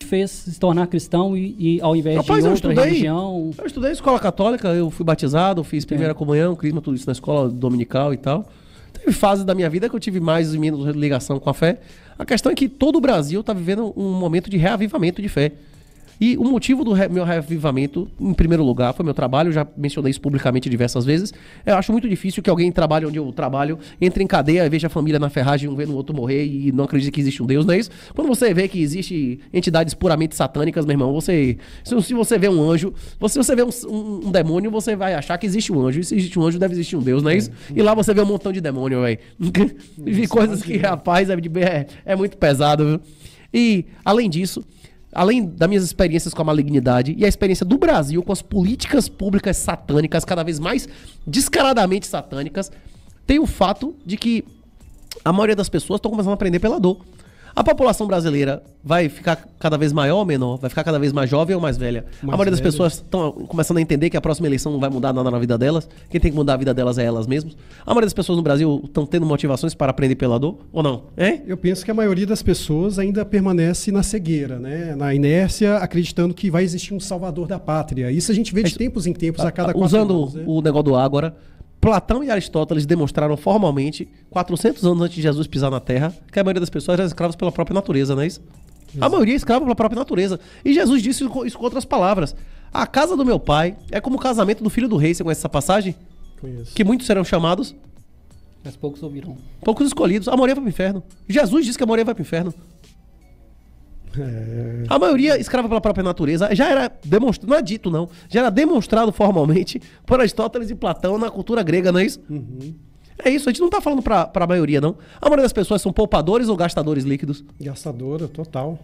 te fez se tornar cristão e ao invés Rapaz, de outra religião? Eu estudei escola católica, eu fui batizado, fiz primeira comunhão, crisma, tudo isso na escola dominical e tal. Teve fases da minha vida que eu tive mais e menos ligação com a fé. A questão é que todo o Brasil está vivendo um momento de reavivamento de fé. E o motivo do meu reavivamento, em primeiro lugar, foi meu trabalho. Eu já mencionei isso publicamente diversas vezes. Eu acho muito difícil que alguém trabalhe onde eu trabalho, entre em cadeia e veja a família na ferragem, um vendo o outro morrer e não acredita que existe um Deus, não é isso? Quando você vê que existe entidades puramente satânicas, meu irmão, se você vê um anjo, se você vê um demônio, você vai achar que existe um anjo. E se existe um anjo, deve existir um Deus, não é isso? E lá você vê um montão de demônio, velho. Vi coisas que, rapaz, é muito pesado, viu? E, além disso, além das minhas experiências com a malignidade e a experiência do Brasil com as políticas públicas satânicas, cada vez mais descaradamente satânicas, tem o fato de que a maioria das pessoas estão começando a aprender pela dor. A população brasileira vai ficar cada vez maior ou menor? Vai ficar cada vez mais jovem ou mais velha? A maioria das pessoas estão começando a entender que a próxima eleição não vai mudar nada na vida delas. Quem tem que mudar a vida delas é elas mesmas. A maioria das pessoas no Brasil estão tendo motivações para aprender pela dor ou não? Eu penso que a maioria das pessoas ainda permanece na cegueira, né? Na inércia, acreditando que vai existir um salvador da pátria. Isso a gente vê de tempos em tempos, a cada 4 anos. Usando o negócio do Ágora, Platão e Aristóteles demonstraram formalmente, 400 anos antes de Jesus pisar na Terra, que a maioria das pessoas eram escravas pela própria natureza, não é isso? Exato. A maioria é escrava pela própria natureza. E Jesus disse isso com outras palavras. A casa do meu pai é como o casamento do filho do rei. Você conhece essa passagem? Conheço. Que muitos serão chamados, mas poucos ouviram. Poucos escolhidos. A maioria vai para o inferno. Jesus disse que a maioria vai para o inferno. A maioria escrava pela própria natureza. Já era demonstrado, não é dito não, já era demonstrado formalmente por Aristóteles e Platão na cultura grega, não é isso? Uhum. É isso, a gente não tá falando pra maioria não. A maioria das pessoas são poupadores ou gastadores líquidos? Gastadora, total.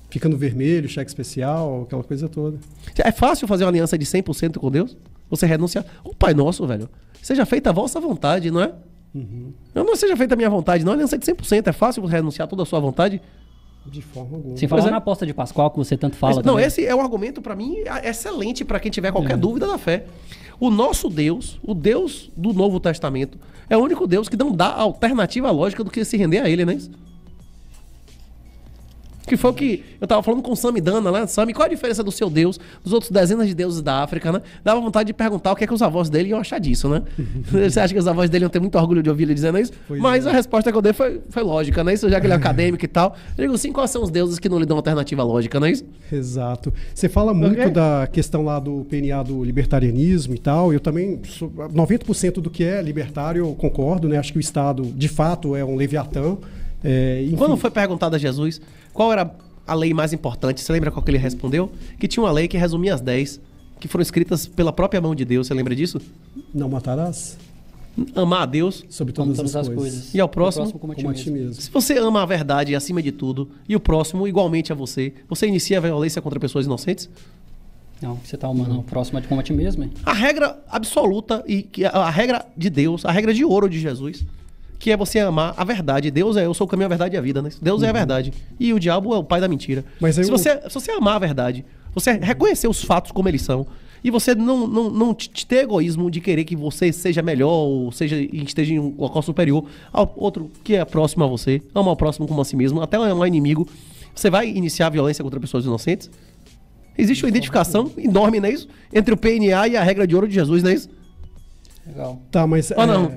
Fica no vermelho, cheque especial, aquela coisa toda. É fácil fazer uma aliança de 100% com Deus? Você renunciar? O Pai Nosso, velho, seja feita a vossa vontade, não é? Uhum. Não seja feita a minha vontade, não. A aliança é de 100%. É fácil você renunciar toda a sua vontade? De forma alguma. Se falar na aposta de Pascoal, que você tanto fala. Não, esse é um argumento, pra mim, excelente pra quem tiver qualquer dúvida da fé. O nosso Deus, o Deus do Novo Testamento, é o único Deus que não dá alternativa lógica do que se render a ele, não é isso? Que foi o que eu tava falando com o Sami Dana lá. Sami, qual a diferença do seu Deus dos outros dezenas de deuses da África, né? Dava vontade de perguntar o que é que os avós dele iam achar disso, né? Você acha que os avós dele iam ter muito orgulho de ouvir ele dizendo isso? Mas a resposta que eu dei foi lógica, né? Isso já que ele é acadêmico e tal. Eu digo, sim, quais são os deuses que não lhe dão alternativa lógica, não é isso? Exato. Você fala muito da questão lá do PNA do libertarianismo e tal. Eu também, 90% do que é libertário, eu concordo, né? Acho que o Estado, de fato, é um leviatã. Quando foi perguntado a Jesus qual era a lei mais importante, você lembra qual que ele respondeu? Que tinha uma lei que resumia as 10, que foram escritas pela própria mão de Deus. Você lembra disso? Não matarás. Amar a Deus sobre todas as coisas. E ao próximo, como a ti mesmo. Se você ama a verdade acima de tudo e o próximo igualmente a você inicia a violência contra pessoas inocentes? Não, você está amando o próximo como a ti mesmo. Hein? A regra absoluta e a regra de Deus, a regra de ouro de Jesus, que é você amar a verdade. Deus eu sou o caminho, a verdade e a vida, né? Deus é a verdade. E o diabo é o pai da mentira. Mas se você amar a verdade, você reconhecer os fatos como eles são, e você não ter egoísmo de querer que você seja melhor ou esteja em um local superior ao outro que é próximo a você, amar o próximo como a si mesmo, até amar inimigo, você vai iniciar a violência contra pessoas inocentes? Existe uma identificação enorme, não é isso? Entre o PNA e a regra de ouro de Jesus, não é isso? Legal. Tá, mas... não.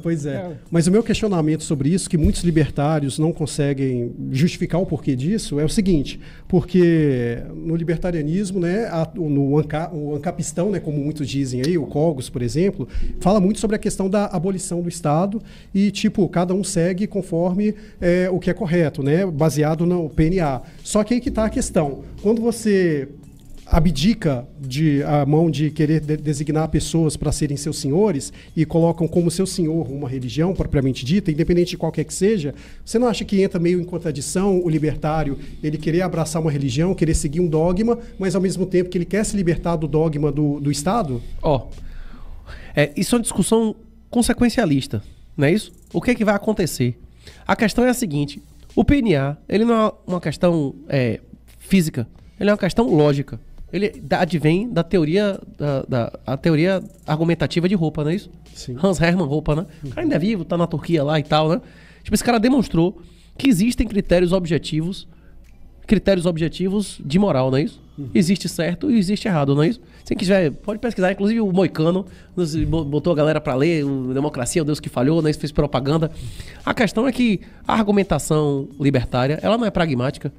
Pois é. Mas o meu questionamento sobre isso, que muitos libertários não conseguem justificar o porquê disso, é o seguinte, porque no libertarianismo, né, o ancapistão, né, como muitos dizem aí, o Cogos, por exemplo, fala muito sobre a questão da abolição do Estado e, tipo, cada um segue conforme o que é correto, né, baseado no PNA. Só que aí que está a questão. Quando você abdica a mão de querer designar pessoas para serem seus senhores e colocam como seu senhor uma religião propriamente dita, independente de qualquer que seja, você não acha que entra meio em contradição o libertário, ele querer abraçar uma religião, querer seguir um dogma, mas ao mesmo tempo que ele quer se libertar do dogma do Estado? Isso é uma discussão consequencialista, não é isso? O que é que vai acontecer? A questão é a seguinte, o PNA, ele não é uma questão física, ele é uma questão lógica. Ele advém da teoria a teoria argumentativa de Ropa, não é isso? Sim. Hans Hermann Ropa, né? O cara ainda é vivo, tá na Turquia lá e tal, né? Tipo, esse cara demonstrou que existem critérios objetivos critérios objetivos de moral, não é isso? Existe certo e existe errado, não é isso? Se quiser, pode pesquisar. Inclusive o Moicano botou a galera pra ler o Democracia, o Deus que Falhou, né? Fez propaganda. A questão é que a argumentação libertária, ela não é pragmática.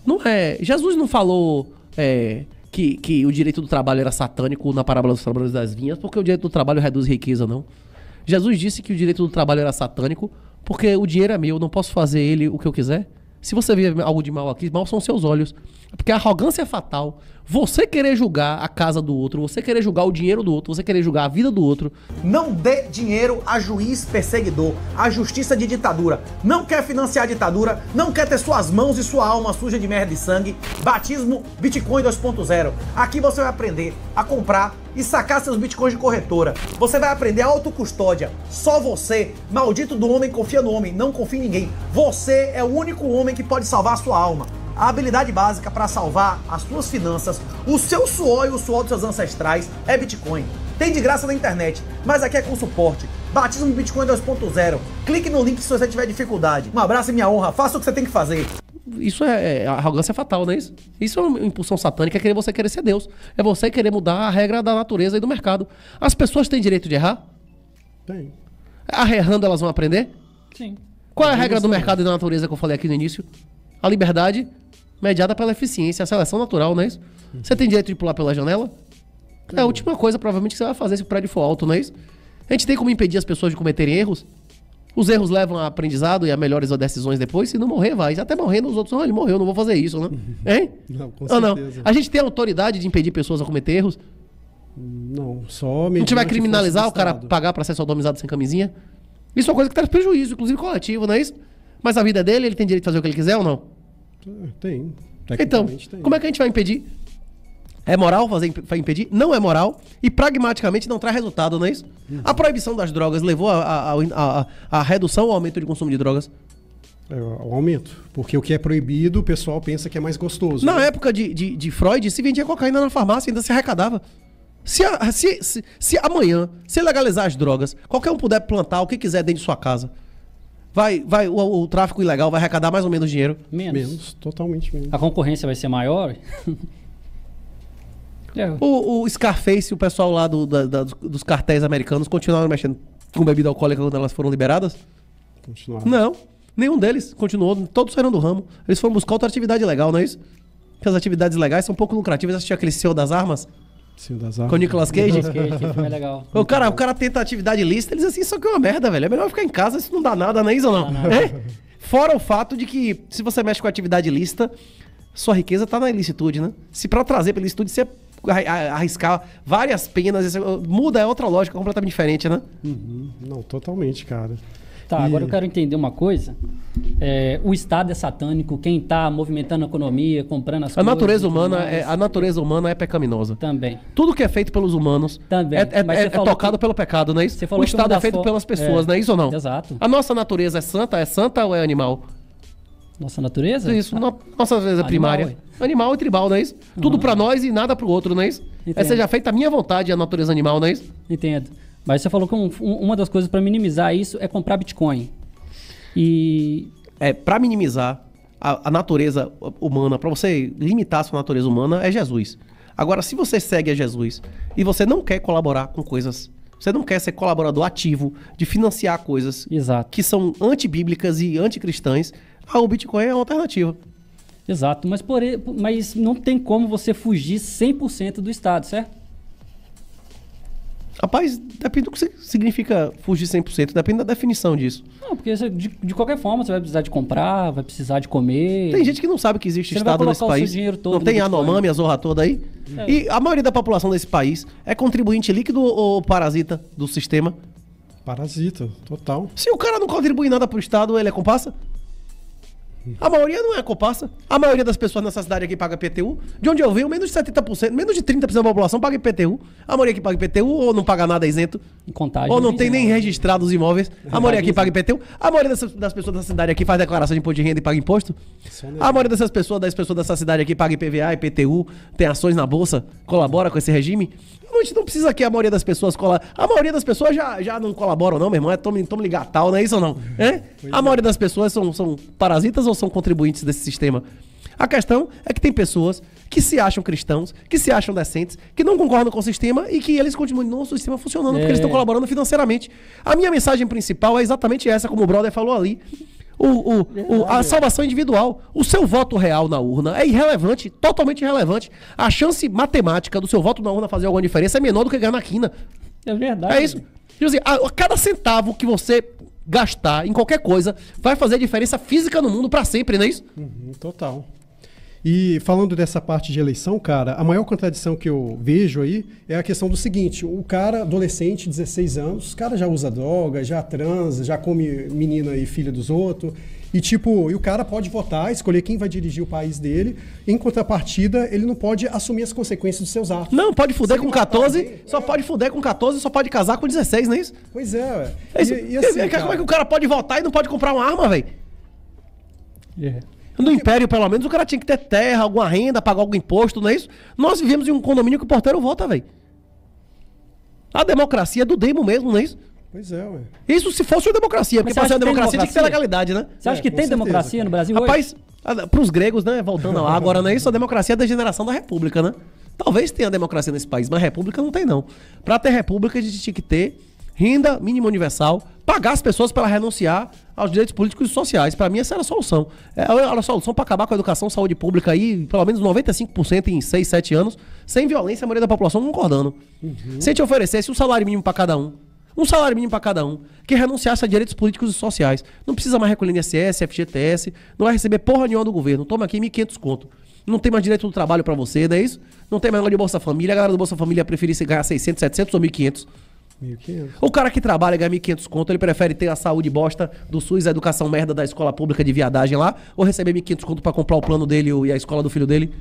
Não é... Jesus não falou que o direito do trabalho era satânico na parábola dos trabalhadores das vinhas, porque o direito do trabalho reduz riqueza, não. Jesus disse que o direito do trabalho era satânico porque o dinheiro é meu, eu não posso fazer ele o que eu quiser. Se você vê algo de mal aqui, mal são seus olhos. Porque a arrogância é fatal. Você querer julgar a casa do outro, você querer julgar o dinheiro do outro, você querer julgar a vida do outro. Não dê dinheiro a juiz perseguidor, a justiça de ditadura. Não quer financiar a ditadura, não quer ter suas mãos e sua alma suja de merda e sangue. Batismo Bitcoin 2.0. Aqui você vai aprender a comprar e sacar seus bitcoins de corretora. Você vai aprender a autocustódia. Só você, maldito do homem, confia no homem, não confia em ninguém. Você é o único homem que pode salvar a sua alma. A habilidade básica para salvar as suas finanças, o seu suor e o suor dos seus ancestrais é Bitcoin. Tem de graça na internet, mas aqui é com suporte. Batismo Bitcoin 2.0. Clique no link se você tiver dificuldade. Um abraço e minha honra. Faça o que você tem que fazer. Isso é arrogância fatal, não é isso? Isso é uma impulsão satânica, é você querer ser Deus. É você querer mudar a regra da natureza e do mercado. As pessoas têm direito de errar? Tem. Errando elas vão aprender? Sim. Qual é a regra do mercado e da natureza que eu falei aqui no início? A liberdade mediada pela eficiência, a seleção natural, não é isso? Você tem direito de pular pela janela? É a última coisa, provavelmente, que você vai fazer se o prédio for alto, não é isso? A gente tem como impedir as pessoas de cometerem erros? Os erros levam a aprendizado e a melhores decisões depois. Se não morrer, vai. Até morrendo, os outros, ele morreu, não vou fazer isso, né? Hein? Não, com Ou não? certeza. A gente tem autoridade de impedir pessoas a cometer erros? Não, só... A gente vai mediante criminalizar força o do cara Estado. pagar pra ser sodomizado sem camisinha? Isso é uma coisa que traz prejuízo, inclusive coletivo, não é isso? Mas a vida dele, ele tem direito de fazer o que ele quiser ou não? Tem. Então, Tecnicamente tem. como é que a gente vai impedir? É moral vai impedir? Não é moral e pragmaticamente não traz resultado, não é isso? A proibição das drogas levou a redução ou aumento de consumo de drogas? É o aumento. Porque o que é proibido, o pessoal pensa que é mais gostoso. Na né? época de Freud, se vendia cocaína na farmácia, ainda se arrecadava. Se amanhã, se legalizar as drogas, qualquer um puder plantar o que quiser dentro de sua casa, o tráfico ilegal vai arrecadar mais ou menos dinheiro. Menos, totalmente menos. A concorrência vai ser maior? O Scarface, o pessoal lá dos cartéis americanos continuaram mexendo com bebida alcoólica quando elas foram liberadas? Continuar. Não, nenhum deles continuou, todos saíram do ramo. Eles foram buscar outra atividade legal, não é isso? Porque as atividades legais são um pouco lucrativas. Assistiu aquele Senhor das Armas? Senhor das Com o Armas. Nicolas Cage? Nicolas Cage, aquele filme é legal. O cara tenta atividade lícita, ele diz assim, isso aqui é uma merda, velho. É melhor ficar em casa, isso não dá nada, não é isso ou não? É? Fora o fato de que, se você mexe com atividade lícita, sua riqueza tá na ilicitude, né? Se pra trazer pela ilicitude, você arriscar várias penas, muda, é outra lógica completamente diferente, né? Não, totalmente, cara. Tá, agora eu quero entender uma coisa. O Estado é satânico, quem está movimentando a economia, comprando as A coisas... natureza humana é pecaminosa. Também. Tudo que é feito pelos humanos Também. Mas é você falou tocado pelo pecado, não é isso? Você O falou que Estado uma é das feito pelas pessoas, não é isso ou não? Exato. A nossa natureza é santa ou é animal? Nossa natureza? Isso, nossa natureza Animal, primária. Animal e tribal, não é isso? Tudo pra nós e nada pro outro, não é isso? Entendo. Seja feita a minha vontade a natureza animal, não é isso? Entendo. Mas você falou que uma das coisas para minimizar isso é comprar Bitcoin. E... Pra minimizar a natureza humana, pra você limitar a sua natureza humana, é Jesus. Agora, se você segue a Jesus e você não quer colaborar com coisas, você não quer ser colaborador ativo de financiar coisas Exato. que são antibíblicas e anticristãs, o Bitcoin é uma alternativa. Exato. Mas não tem como você fugir 100% do Estado, certo? Rapaz, depende do que significa fugir 100%, depende da definição disso. Não, porque de qualquer forma você vai precisar de comprar, vai precisar de comer. Tem gente que não sabe que existe Você não vai Estado nesse colocar o seu país. dinheiro todo Não no tem Bitcoin. Yanomami, a zorra toda aí. E a maioria da população desse país é contribuinte líquido ou parasita do sistema. Parasita, total. Se o cara não contribui nada pro Estado, ele é comparsa? A maioria não é comparsa. A maioria das pessoas nessa cidade aqui paga IPTU. De onde eu venho, menos de 70%, menos de 30% da população paga IPTU. A maioria aqui paga IPTU ou não paga nada isento. Em contagem. Ou não tem nem registrado os imóveis. A maioria aqui paga IPTU. A maioria das pessoas dessa cidade aqui faz declaração de imposto de renda e paga imposto. A maioria das pessoas dessa cidade aqui paga IPVA, IPTU, tem ações na bolsa, colabora com esse regime. A gente não precisa que a maioria das pessoas A maioria das pessoas já não colaboram não, meu irmão. Tome ligar tal, não é isso ou não? A maioria das pessoas são parasitas ou são contribuintes desse sistema. A questão é que tem pessoas que se acham cristãos, que se acham decentes, que não concordam com o sistema e que eles continuam no sistema funcionando, porque eles estão colaborando financeiramente. A minha mensagem principal é exatamente essa, como o brother falou ali. A salvação individual. O seu voto real na urna é irrelevante, totalmente irrelevante. A chance matemática do seu voto na urna fazer alguma diferença é menor do que ganhar na quina. É verdade. É isso. Tipo assim, a cada centavo que você gastar em qualquer coisa vai fazer diferença física no mundo pra sempre, não é isso? Total. E falando dessa parte de eleição, cara, a maior contradição que eu vejo aí é a questão do seguinte: o cara, adolescente, 16 anos, o cara já usa droga, já transa, já come menina e filha dos outros. E tipo, o cara pode votar, escolher quem vai dirigir o país dele. Em contrapartida, ele não pode assumir as consequências dos seus atos. Não, pode fuder com 14, só pode fuder com 14, só pode casar com 16, não é isso? Pois é, ué. É isso. E assim, Como é que o cara pode votar e não pode comprar uma arma, velho? É. No Império, pelo menos, o cara tinha que ter terra, alguma renda, pagar algum imposto, não é isso? Nós vivemos em um condomínio que o porteiro vota, velho. A democracia é do demo mesmo, não é isso? Pois é, ué. Isso se fosse uma democracia, porque pra ser uma democracia tinha que ter legalidade, né? Você acha que tem democracia no Brasil hoje? Rapaz, pros gregos, né, voltando lá, agora não é isso, a democracia é a degeneração da república, né? Talvez tenha democracia nesse país, mas república não tem, não. Pra ter república, a gente tinha que ter renda mínima universal, pagar as pessoas para renunciar aos direitos políticos e sociais. Para mim, essa era a solução. Era a solução para acabar com a educação, saúde pública aí, pelo menos 95% em 6, 7 anos, sem violência, a maioria da população concordando. Se a gente oferecesse um salário mínimo para cada um, que renunciasse a direitos políticos e sociais, não precisa mais recolher INSS, FGTS, não vai receber porra nenhuma do governo, toma aqui 1.500 conto. Não tem mais direito do trabalho para você, não é isso? Não tem mais negócio de Bolsa Família, a galera do Bolsa Família preferir ganhar 600, 700 ou 1.500. 1.500. O cara que trabalha e ganha 1.500 conto, ele prefere ter a saúde bosta do SUS, a educação merda da escola pública de viadagem lá, ou receber 1.500 conto pra comprar o plano dele e a escola do filho dele?